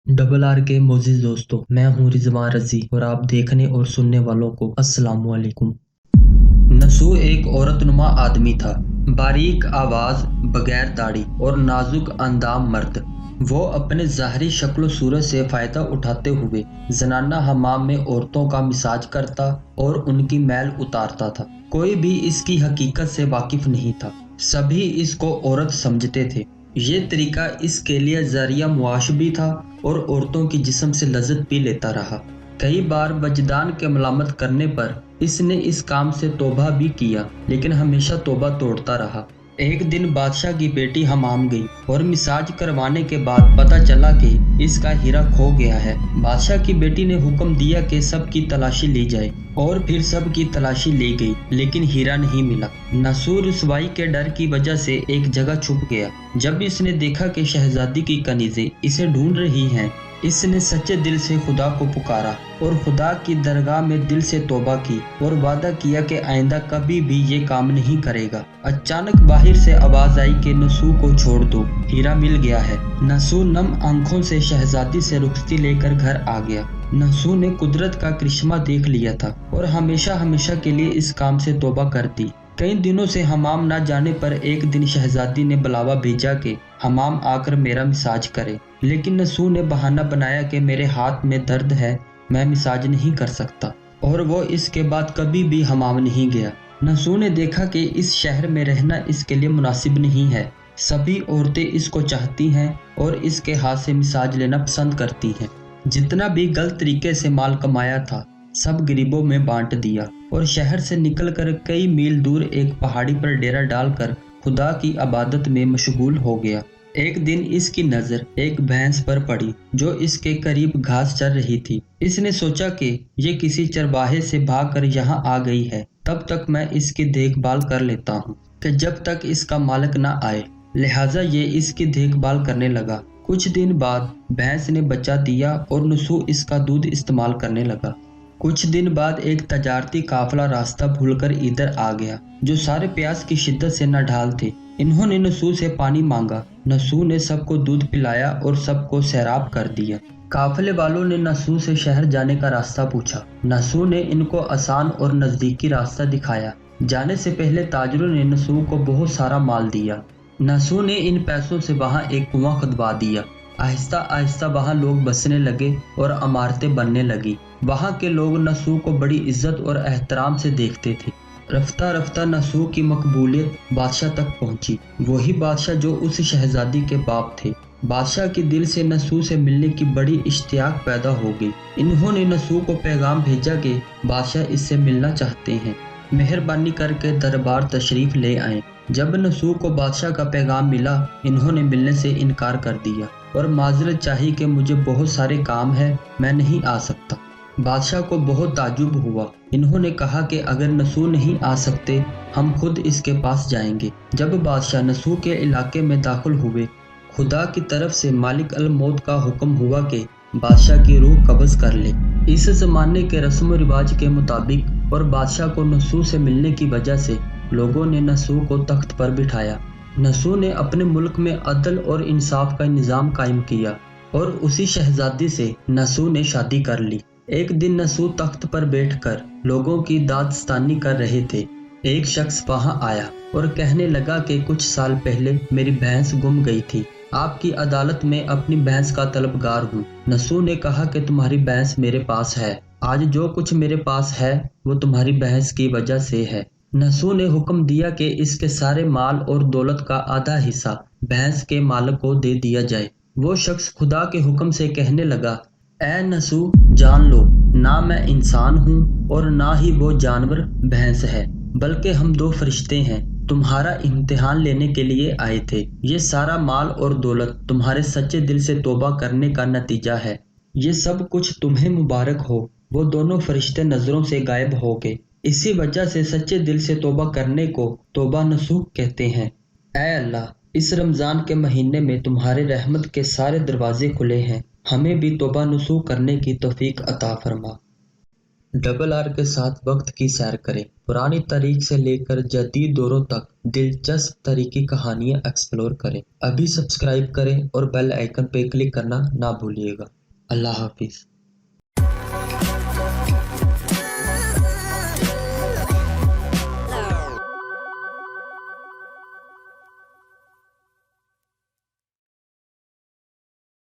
Double R के मोजिज दोस्तों, मैं हूं रिजवान रजी और आप देखने और सुनने वालों को अस्सलाम वालेकुम। नसू एक औरतनुमा आदमी था। बारीक आवाज, बगैर दाढ़ी और नाजुक अंदाम मर्द। वो अपने ज़ाहरी शक्ल सूरत से फायदा उठाते हुए जनाना हमाम में औरतों का मिजाज करता और उनकी मैल उतारता था। कोई भी इसकी हकीकत से वाकिफ नहीं था। सभी इसको औरत समझते थे। ये तरीका इसके लिए जरिया मुआश भी था और औरतों की जिस्म से लज्जत भी लेता रहा। कई बार वजदान के मलामत करने पर इसने इस काम से तौबा भी किया, लेकिन हमेशा तौबा तोड़ता रहा। एक दिन बादशाह की बेटी हमाम गई और मिसाज करवाने के बाद पता चला कि इसका हीरा खो गया है। बादशाह की बेटी ने हुक्म दिया कि सब की तलाशी ली जाए और फिर सब की तलाशी ली गई, लेकिन हीरा नहीं मिला। नसूर रुसवाई के डर की वजह से एक जगह छुप गया। जब इसने देखा कि शहजादी की कनीजें इसे ढूंढ रही हैं, इसने सच्चे दिल से खुदा को पुकारा और खुदा की दरगाह में दिल से तौबा की और वादा किया कि आइंदा कभी भी ये काम नहीं करेगा। अचानक बाहर से आवाज आई कि नसू को छोड़ दो, हीरा मिल गया है। नसू नम आंखों से शहजादी से रुखसती लेकर घर आ गया। नसू ने कुदरत का करिश्मा देख लिया था और हमेशा हमेशा के लिए इस काम से तौबा कर दी। कई दिनों से हमाम ना जाने पर एक दिन शहजादी ने बुलावा भेजा कि हमाम आकर मेरा मिसाज करे, लेकिन नसू ने बहाना बनाया कि मेरे हाथ में दर्द है, मैं मिसाज नहीं कर सकता, और वो इसके बाद कभी भी हमाम नहीं गया। नसू ने देखा कि इस शहर में रहना इसके लिए मुनासिब नहीं है। सभी औरतें इसको चाहती हैं और इसके हाथ से मिसाज लेना पसंद करती हैं। जितना भी गलत तरीके से माल कमाया था सब गरीबों में बांट दिया और शहर से निकलकर कई मील दूर एक पहाड़ी पर डेरा डालकर खुदा की इबादत में मशगूल हो गया। एक दिन इसकी नजर एक भैंस पर पड़ी जो इसके करीब घास चर रही थी। इसने सोचा कि ये किसी चरवाहे से भागकर यहाँ आ गई है, तब तक मैं इसकी देखभाल कर लेता हूँ कि जब तक इसका मालिक न आए। लिहाजा ये इसकी देखभाल करने लगा। कुछ दिन बाद भैंस ने बच्चा दिया और नसू इसका दूध इस्तेमाल करने लगा। कुछ दिन बाद एक तजारती काफिला रास्ता भूलकर इधर आ गया, जो सारे प्यास की शिद्दत से नढाल थे। इन्होंने नसू से पानी मांगा। नसू ने सबको दूध पिलाया और सबको सैराब कर दिया। काफिले वालों ने नसू से शहर जाने का रास्ता पूछा। नसू ने इनको आसान और नजदीकी रास्ता दिखाया। जाने से पहले ताजरों ने नसू को बहुत सारा माल दिया। नसू ने इन पैसों से वहां एक कुआं खुदवा दिया। आहिस्ता आहिस्ता वहां लोग बसने लगे और इमारतें बनने लगी। वहां के लोग नसू को बड़ी इज्जत और एहतराम से देखते थे। रफ्ता रफ्ता नसू की मकबूलियत बादशाह तक पहुंची, वही बादशाह जो उस शहजादी के बाप थे। बादशाह के दिल से नसू से मिलने की बड़ी इश्तियाक पैदा हो गई। इन्होंने नसू को पैगाम भेजा कि बादशाह इससे मिलना चाहते हैं, मेहरबानी करके दरबार तशरीफ ले आए। जब नसू को बादशाह का पैगाम मिला, इन्होंने मिलने से इनकार कर दिया और माजरत चाही कि मुझे बहुत सारे काम है, मैं नहीं आ सकता। बादशाह को बहुत ताज्जुब हुआ। इन्होंने कहा कि अगर नसू नहीं आ सकते, हम खुद इसके पास जाएंगे। जब बादशाह नसू के इलाके में दाखिल हुए, खुदा की तरफ से मालिक अल मौत का हुक्म हुआ कि बादशाह की रूह कब्ज कर ले। इस जमाने के रस्म रिवाज के मुताबिक और बादशाह को नसू से मिलने की वजह से लोगों ने नसू को तख्त पर बिठाया। नसू ने अपने मुल्क में अदल और इंसाफ का निज़ाम कायम किया और उसी शहजादी से नसू ने शादी कर ली। एक दिन नसू तख्त पर बैठकर लोगों की दास्तानी कर रहे थे। एक शख्स वहां आया और कहने लगा कि कुछ साल पहले मेरी भैंस गुम गई थी। आपकी अदालत में अपनी भैंस का तलबगार हूँ। नसू ने कहा कि तुम्हारी भैंस मेरे पास है। आज जो कुछ मेरे पास है वो तुम्हारी भैंस की वजह से है। नसू ने हुक्म दिया कि इसके सारे माल और दौलत का आधा हिस्सा भैंस के मालिक को दे दिया जाए। वो शख्स खुदा के हुक्म से कहने लगा, ए नसू, जान लो, ना मैं इंसान हूँ और ना ही वो जानवर भैंस है, बल्कि हम दो फरिश्ते हैं, तुम्हारा इम्तिहान लेने के लिए आए थे। ये सारा माल और दौलत तुम्हारे सच्चे दिल से तौबा करने का नतीजा है। ये सब कुछ तुम्हें मुबारक हो। वो दोनों फरिश्ते नजरों से गायब हो गए। इसी वजह से सच्चे दिल से तौबा करने को तौबा नसूह कहते हैं। ऐ अल्लाह, इस रमजान के महीने में तुम्हारे रहमत के सारे दरवाजे खुले हैं, हमें भी तौबा नसूह करने की तौफीक अता फरमा। डबल आर के साथ वक्त की सैर करें। पुरानी तारीख से लेकर जदीद दौरों तक दिलचस्प तारीखी कहानियां एक्सप्लोर करें। अभी सब्सक्राइब करें और बेल आइकन पे क्लिक करना ना भूलिएगा। اللہ حافظ.